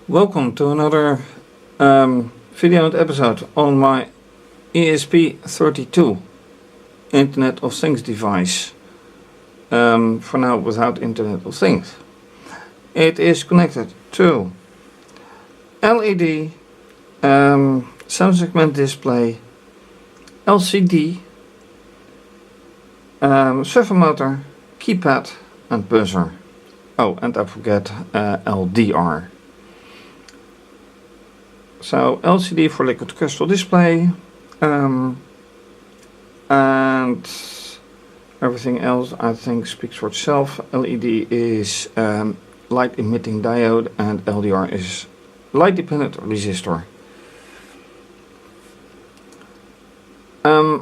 Welcome to another video and episode on my ESP32 Internet of Things device. For now without Internet of Things. It is connected to LED, sound segment display, LCD, servo motor, keypad and buzzer. Oh, and I forget LDR. So LCD for liquid crystal display, and everything else I think speaks for itself. LED is light emitting diode and LDR is light dependent resistor.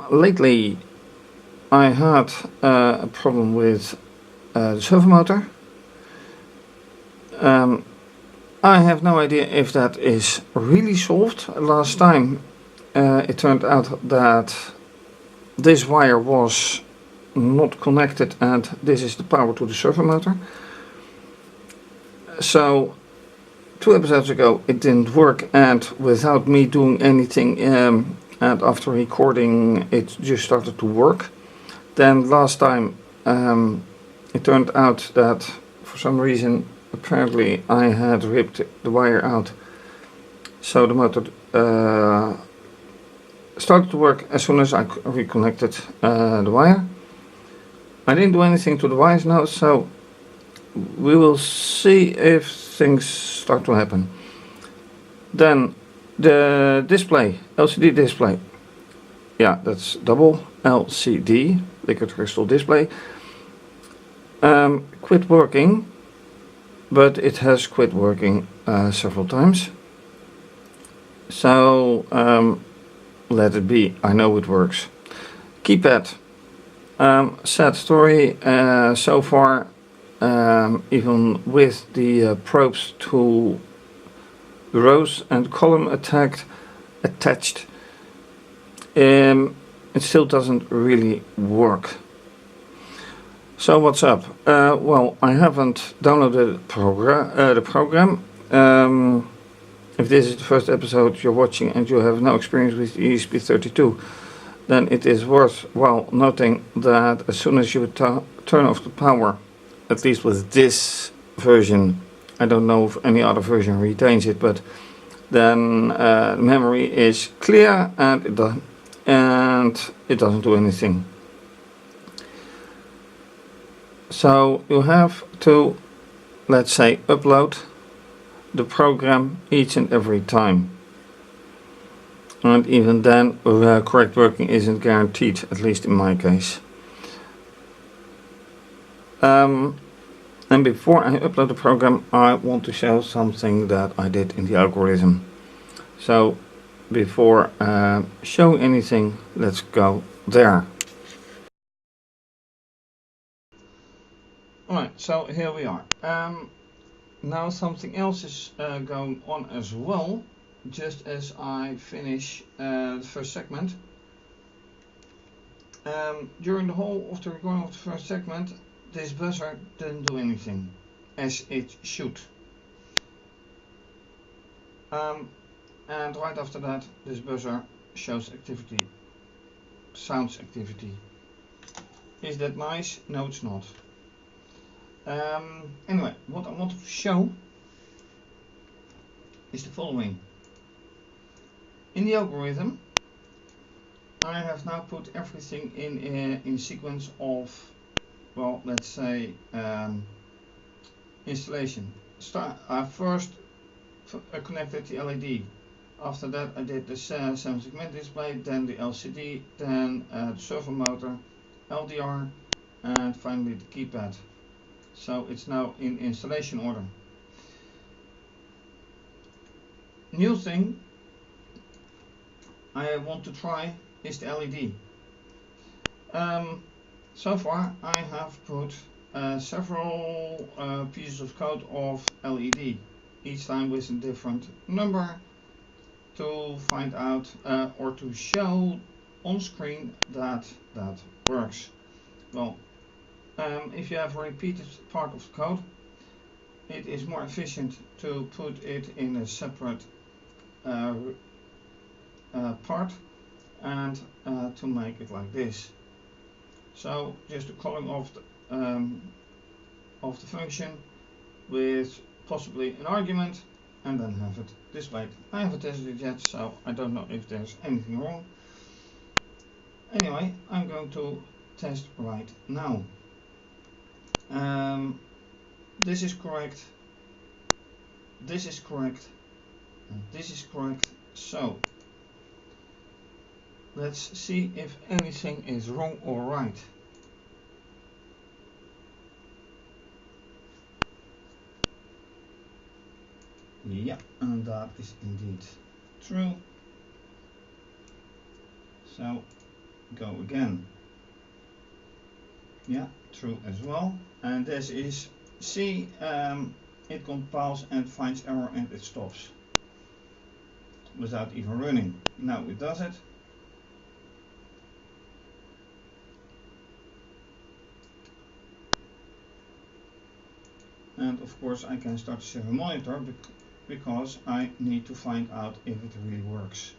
Lately I had a problem with the servo motor. I have no idea if that is really solved. Last time it turned out that this wire was not connected and this is the power to the servo motor. So 2 episodes ago it didn't work, and without me doing anything and after recording it just started to work. Then last time it turned out that for some reason apparently I had ripped the wire out, so the motor started to work as soon as I reconnected the wire. I didn't do anything to the wires now, so we will see if things start to happen. Then the display, LCD display, yeah, that's double LCD, liquid crystal display, quit working. But it has quit working several times. So let it be. I know it works. Keypad. Sad story so far. Even with the probes to rows and column attached, it still doesn't really work. So what's up? Well, I haven't downloaded the program. If this is the first episode you're watching and you have no experience with ESP32, then it is worthwhile noting that as soon as you turn off the power, at least with this version, I don't know if any other version retains it, but then the memory is clear and it doesn't do anything. So you have to, let's say, upload the program each and every time, and even then correct working isn't guaranteed, at least in my case. And before I upload the program, I want to show something that I did in the algorithm. So before showing anything, let's go there. Alright, so here we are. Now something else is going on as well, just as I finish the first segment. During the whole of the recording of the first segment, this buzzer didn't do anything, as it should. And right after that, this buzzer shows activity, sounds activity. Is that nice? No, it's not. Anyway, what I wanted to show is the following. In the algorithm, I have now put everything in sequence of, well, let's say installation. I first connected the LED. After that, I did the sound segment display, then the LCD, then the servo motor, LDR, and finally the keypad. So it's now in installation order. New thing I want to try is the LED. So far I have put several pieces of code of LED, each time with a different number, to find out or to show on screen that that works. Well, if you have a repeated part of the code, it is more efficient to put it in a separate part and to make it like this. So just the calling of the function with possibly an argument and then have it displayed. I haven't tested it yet, so I don't know if there's anything wrong. Anyway, I'm going to test right now. This is correct, this is correct, and this is correct. So let's see if anything is wrong or right. Yeah, and that is indeed true. So go again. Yeah, true as well. And this is C. It compiles and finds error and it stops without even running. Now it does it. And of course I can start to save a monitor because I need to find out if it really works.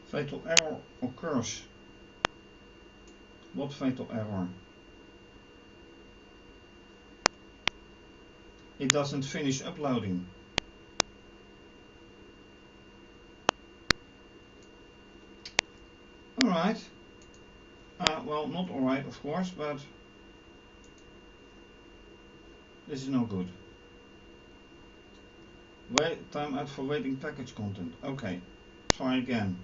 Fatal error occurs. What fatal error? It doesn't finish uploading. Alright. Well, not alright of course, but this is no good. Wait, time out for waiting package content. Okay, try again.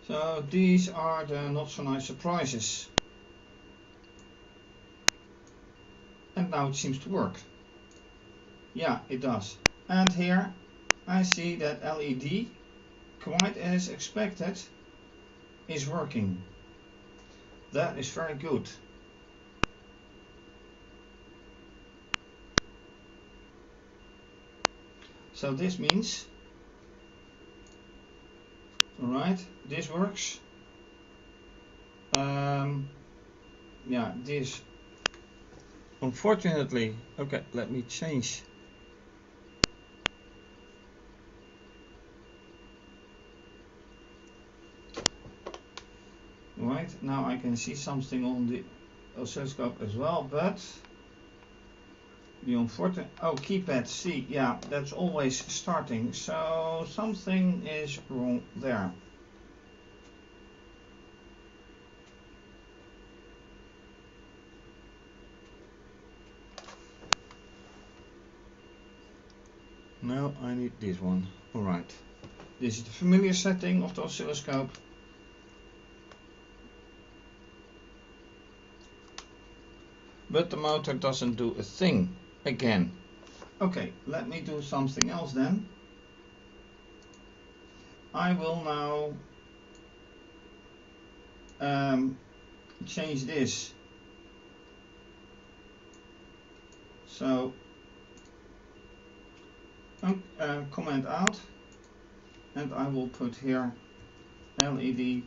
So these are the not so nice surprises. And now it seems to work. Yeah, it does. And here I see that LED, quite as expected, is working. That is very good. So this means, alright, this works. Yeah, this, unfortunately, okay, let me change. Right, now I can see something on the oscilloscope as well, but the unfortunate, oh, keypad C, yeah, that's always starting, so something is wrong there. Now I need this one. Alright, this is the familiar setting of the oscilloscope. But the motor doesn't do a thing again. Okay, let me do something else then. I will now change this. So comment out, and I will put here LED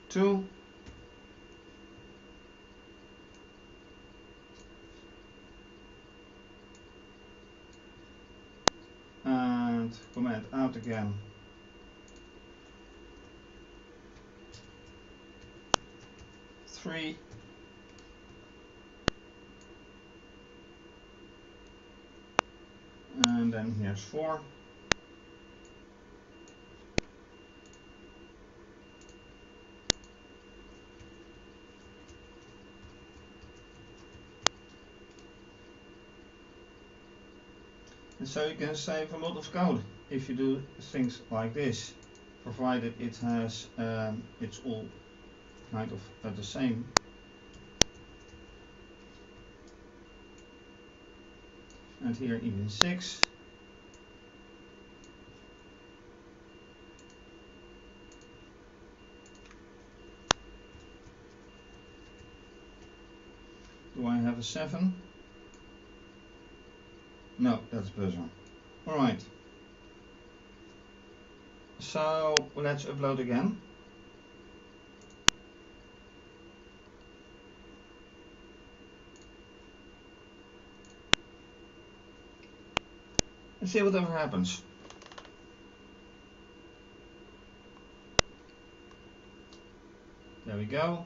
2. And comment out again. Three. And then here's 4. And so you can save a lot of code if you do things like this, provided it has it's all kind of the same. And here even 6. a 7. No, that's buzzer. Alright. So let's upload again. And see whatever happens. There we go.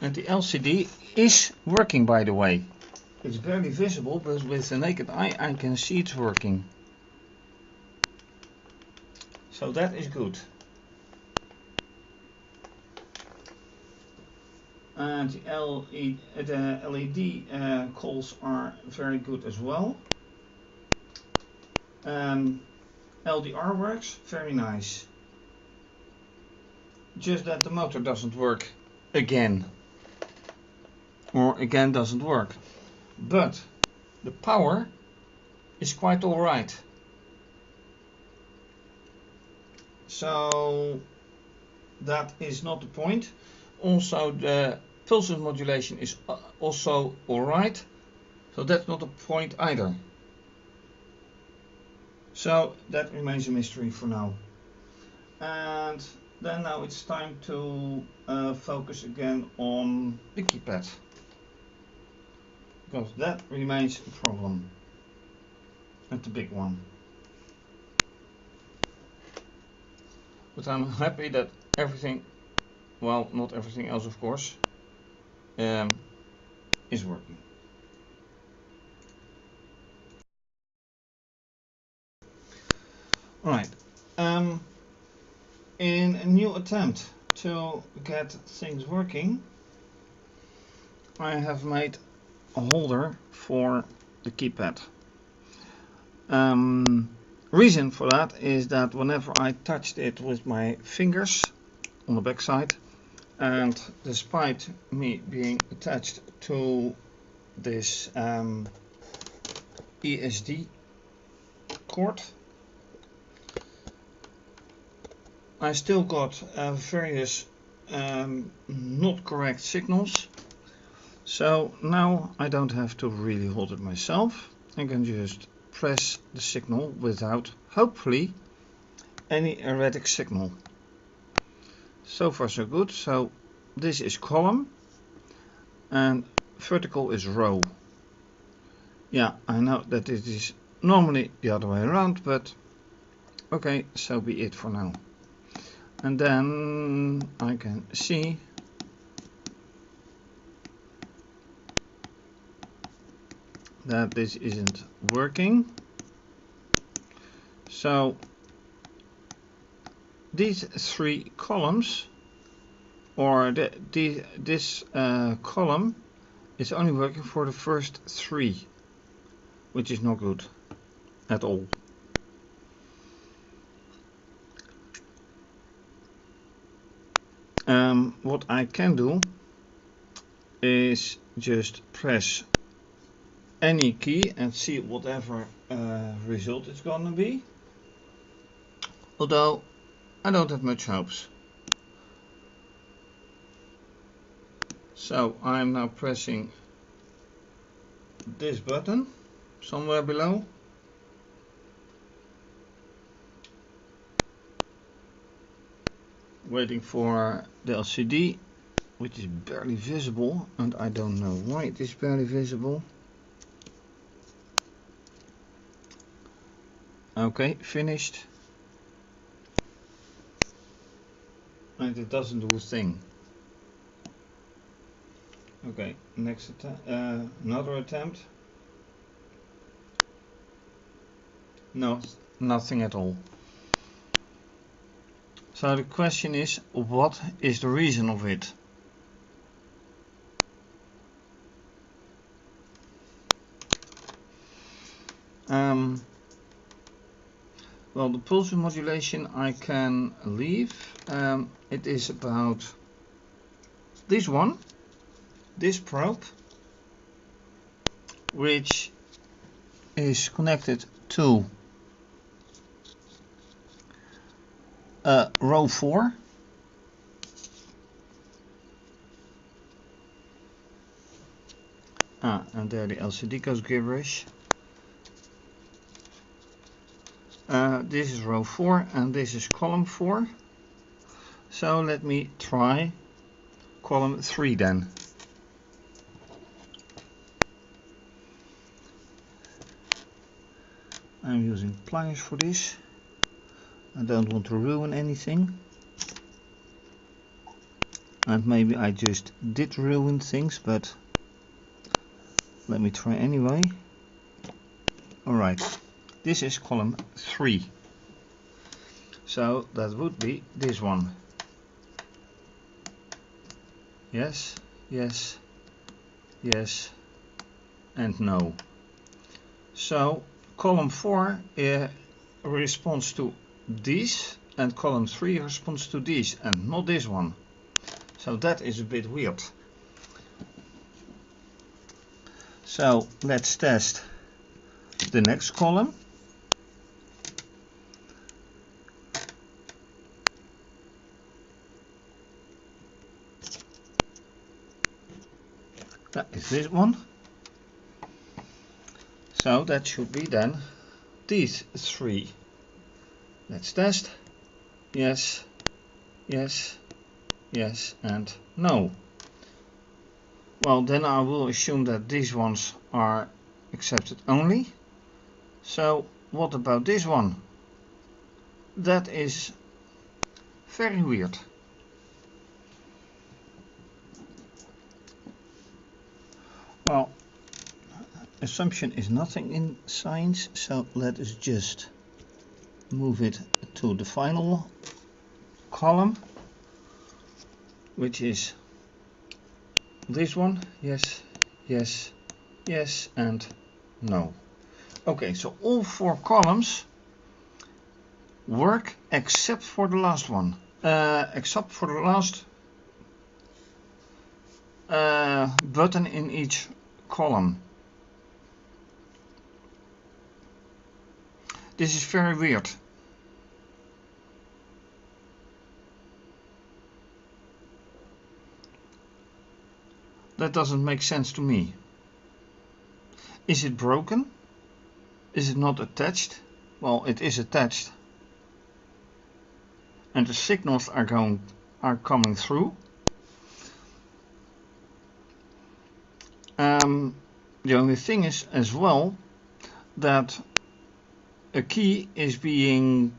And the LCD is working, by the way. It's barely visible, but with the naked eye I can see it's working. So that is good. And the LED calls are very good as well. LDR works, very nice. Just that the motor doesn't work again. Or again doesn't work. But the power is quite alright. So that is not the point. Also the pulses modulation is also alright. So that's not a point either. So that remains a mystery for now. And then now it's time to focus again on the keypad. Because that remains a problem. And the big one. But I'm happy that everything, well, not everything else of course, is working. Alright, in a new attempt to get things working, I have made a holder for the keypad. Reason for that is that whenever I touched it with my fingers on the back side, and despite me being attached to this ESD cord, I still got various not correct signals. So now I don't have to really hold it myself. I can just press the signal without, hopefully, any erratic signal. So far so good. So this is column and vertical is row. Yeah, I know that it is normally the other way around, but okay, so be it for now. And then I can see that this isn't working. So these three columns, or this column is only working for the first three, which is not good at all. What I can do is just press any key and see whatever result it's gonna be, although I don't have much hopes. So I'm now pressing this button somewhere below, waiting for the LCD, which is barely visible, and I don't know why it is barely visible. Okay, finished. And it doesn't do a thing. Okay, next attempt, another attempt. No, nothing at all. So the question is, what is the reason of it? Well, the pulse modulation I can leave. It is about this one, this probe, which is connected to row 4, And there the LCD goes gibberish. This is row 4 and this is column 4. So let me try column 3 then. I'm using pliers for this. I don't want to ruin anything. And maybe I just did ruin things, but let me try anyway. Alright, this is column 3. So that would be this one. Yes, yes, yes, and no. So column 4 responds to these, and column 3 responds to these, and not this one. So that is a bit weird. So let's test the next column. That is this one. So that should be then these 3. Let's test. Yes, yes, yes, and no. Well, then I will assume that these ones are accepted only. So what about this one? That is very weird. Well, assumption is nothing in science, so let us just move it to the final column, which is this one. Yes, yes, yes, and no. Okay, so all 4 columns work except for the last one, except for the last button in each column. This is very weird. That doesn't make sense to me. Is it broken? Is it not attached? Well, it is attached. And the signals are coming through. The only thing is as well that a key is being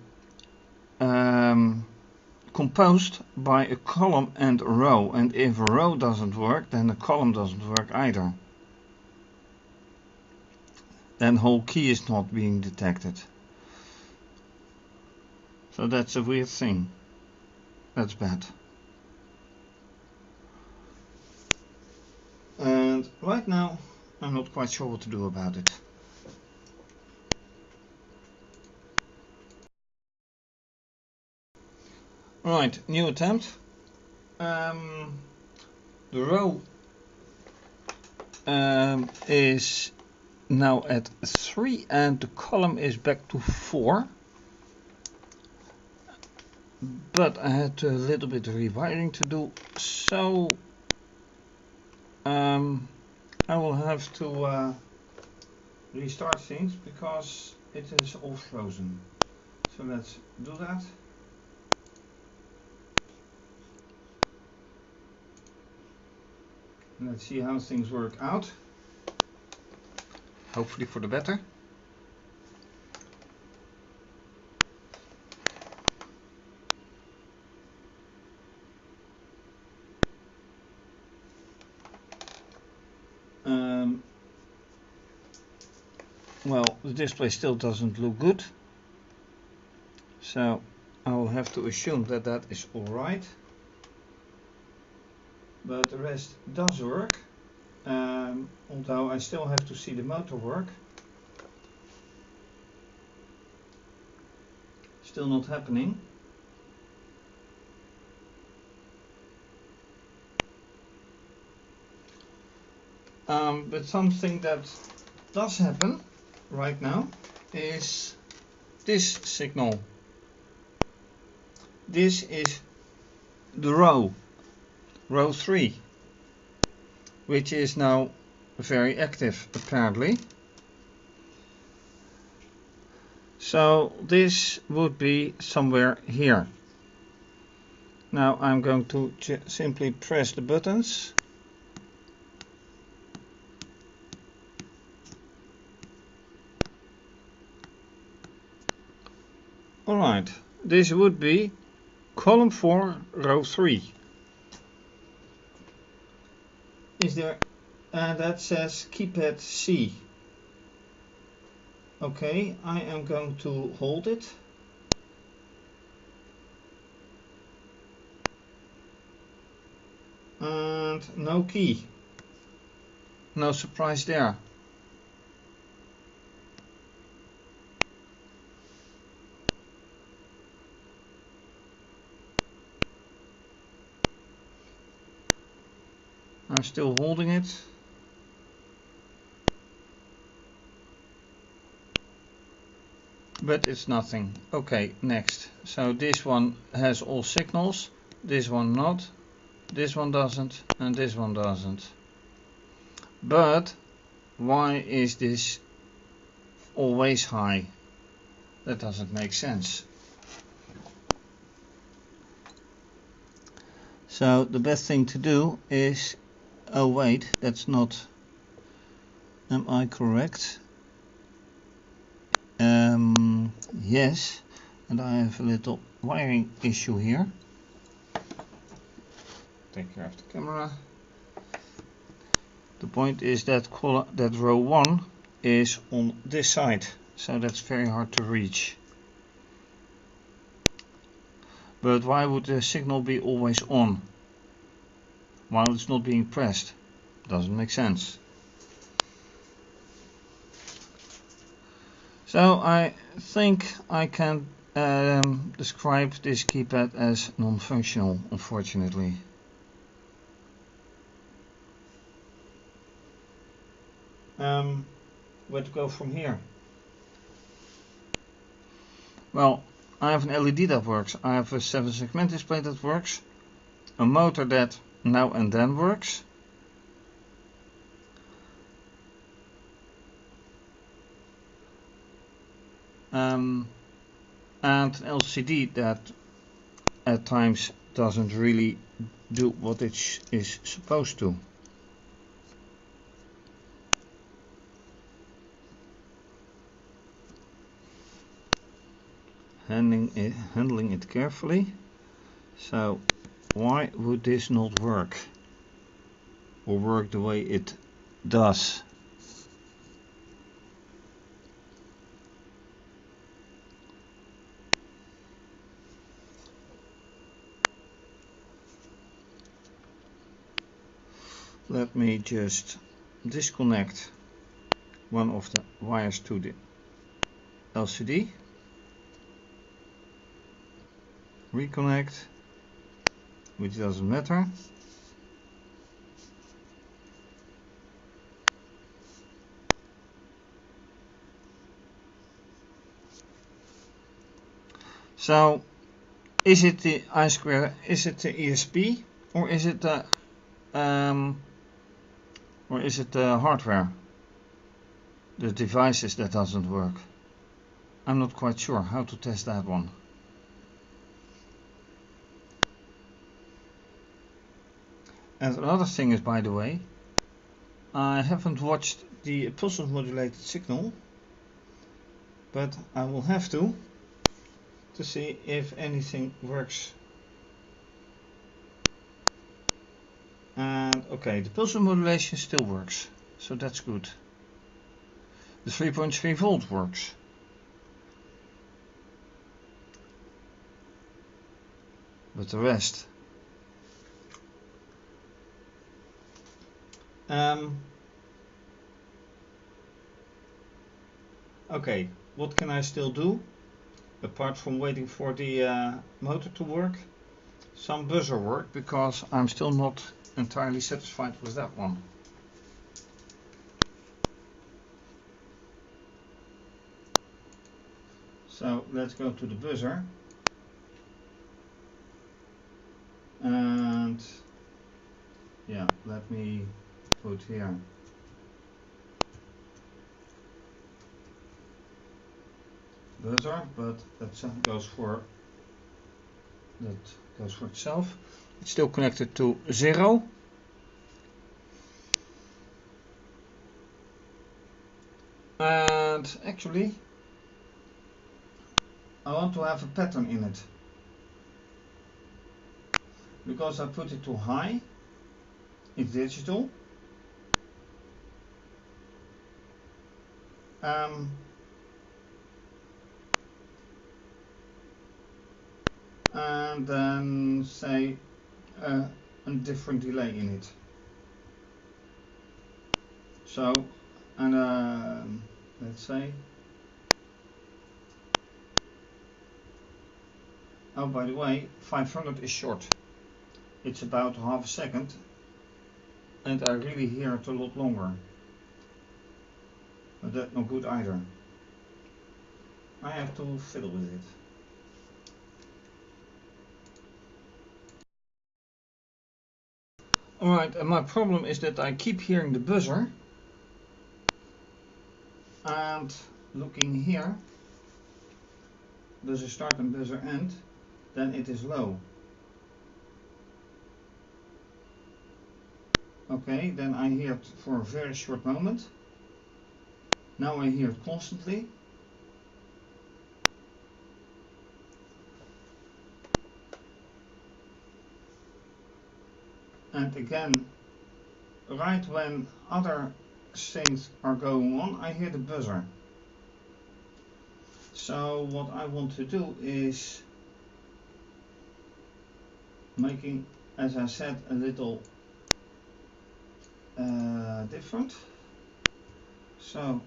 composed by a column and a row, and if a row doesn't work, then the column doesn't work either. Then whole key is not being detected. So that's a weird thing. That's bad. And right now I'm not quite sure what to do about it. Right, new attempt. The row is now at 3 and the column is back to 4. But I had a little bit of rewiring to do, so I will have to restart things because it is all frozen. So let's do that. Let's see how things work out. Hopefully for the better. Well, the display still doesn't look good. So I will have to assume that that is alright. But the rest does work. Although I still have to see the motor work. Still not happening. But something that does happen right now is this signal. This is the row 3, which is now very active apparently. So this would be somewhere here. Now I'm going to simply press the buttons. Alright, this would be column 4, row 3. Is there, that says keypad C. Okay, I am going to hold it. And no key. No surprise there. I'm still holding it. But it's nothing. Okay, next. So this one has all signals, this one not, this one doesn't, and this one doesn't. But why is this always high? That doesn't make sense. So the best thing to do is, oh wait, that's not, am I correct? Yes, and I have a little wiring issue here. Take care of the camera. The point is that that row 1 is on this side, so that's very hard to reach. But why would the signal be always on while it's not being pressed? Doesn't make sense. So I think I can describe this keypad as non-functional, unfortunately. Where to go from here? Well, I have an LED that works, I have a 7-segment display that works, a motor that now and then works, and an LCD that at times doesn't really do what it is supposed to. Handling it carefully. So why would this not work, or work the way it does? Let me just disconnect one of the wires to the LCD, reconnect, which doesn't matter. So is it the I2, is it the ESP, or is it the hardware, the devices that doesn't work? I'm not quite sure how to test that one. And another thing is, by the way, I haven't watched the pulse modulated signal, but I will have to see if anything works. And okay, the pulse modulation still works, so that's good. The 3.3 volt works. But the rest. Okay, what can I still do apart from waiting for the motor to work? Some buzzer work, because I'm still not entirely satisfied with that one. So let's go to the buzzer, and yeah, let me put here buzzer, but that goes for itself. It's still connected to 0. And actually I want to have a pattern in it, because I put it too high. It's digital. And then say a different delay in it. So, and let's say, oh, by the way, 500 is short. It's about half a second, and I really hear it a lot longer. But that's not good either. I have to fiddle with it. Alright, and my problem is that I keep hearing the buzzer, and looking here, buzzer start and buzzer end, then it is low. Okay, then I hear it for a very short moment. Now I hear it constantly. And again, right when other things are going on, I hear the buzzer. So what I want to do is making, as I said, a little different. So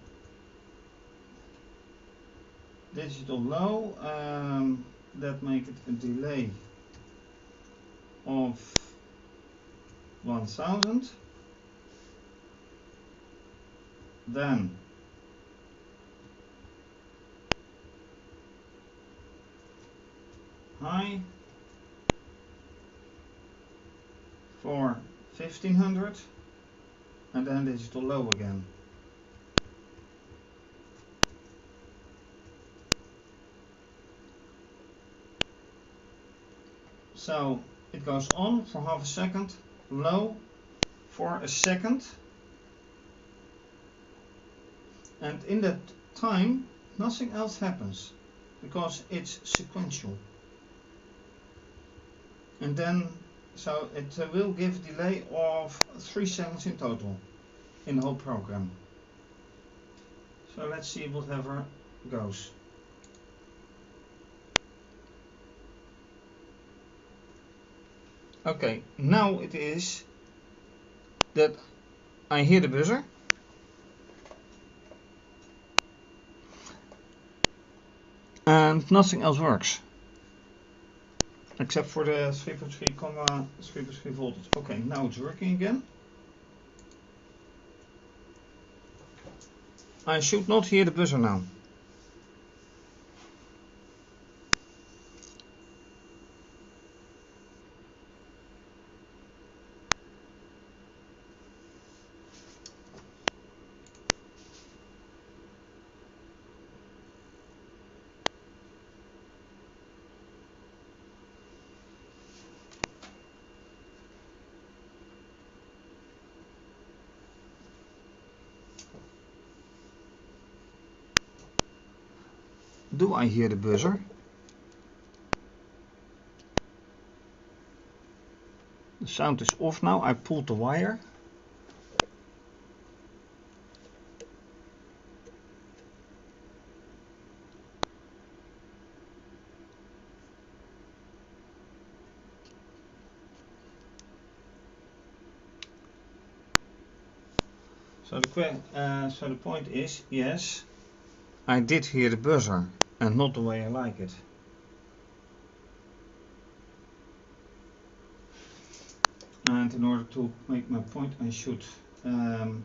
digital low, that make it a delay of 1000. Then high for 1500, and then digital low again. So it goes on for half a second, low for a second, and in that time nothing else happens because it's sequential. And then so it will give a delay of 3 seconds in total in the whole program. So let's see whatever goes. Okay, now it is that I hear the buzzer, and nothing else works except for the 3.3 voltage. Okay, now it's working again. I should not hear the buzzer now. Do I hear the buzzer? The sound is off now. I pulled the wire. So the point is, yes, I did hear the buzzer, and not the way I like it. And in order to make my point, I should have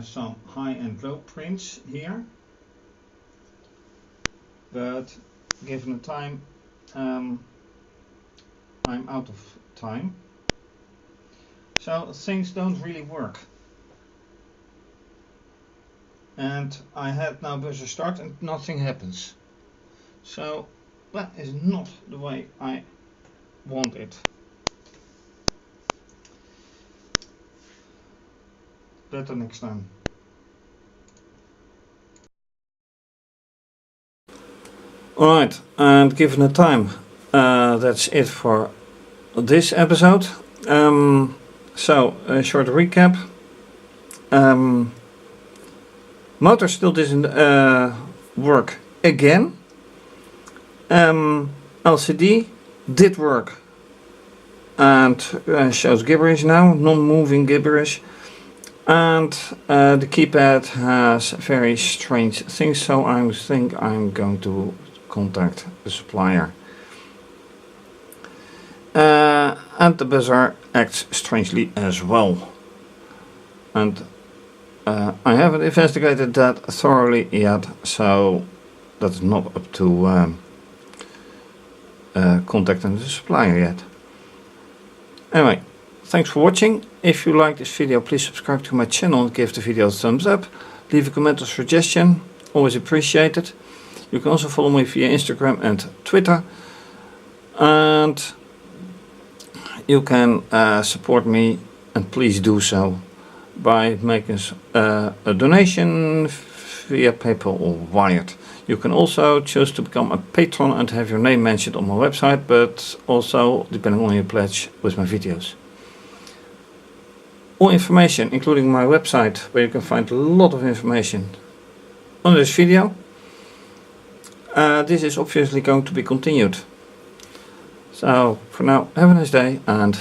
some high and low prints here. But given the time, I'm out of time. So things don't really work. and I had now buzzer start and nothing happens. So that is not the way I want it. Better next time. Alright, and given the time, that's it for this episode. So a short recap. Motor still doesn't work again. LCD did work and shows gibberish now, non-moving gibberish. And the keypad has very strange things, so I think I'm going to contact the supplier. And the buzzer acts strangely as well. And I haven't investigated that thoroughly yet, so that's not up to contacting the supplier yet. Anyway, thanks for watching. If you like this video, please subscribe to my channel and give the video a thumbs up. Leave a comment or suggestion, always appreciated. You can also follow me via Instagram and Twitter. And you can support me, and please do so by making a donation via PayPal or Wired. You can also choose to become a patron and have your name mentioned on my website, but also depending on your pledge with my videos. All information, including my website, where you can find a lot of information on this video. This is obviously going to be continued. So for now, have a nice day and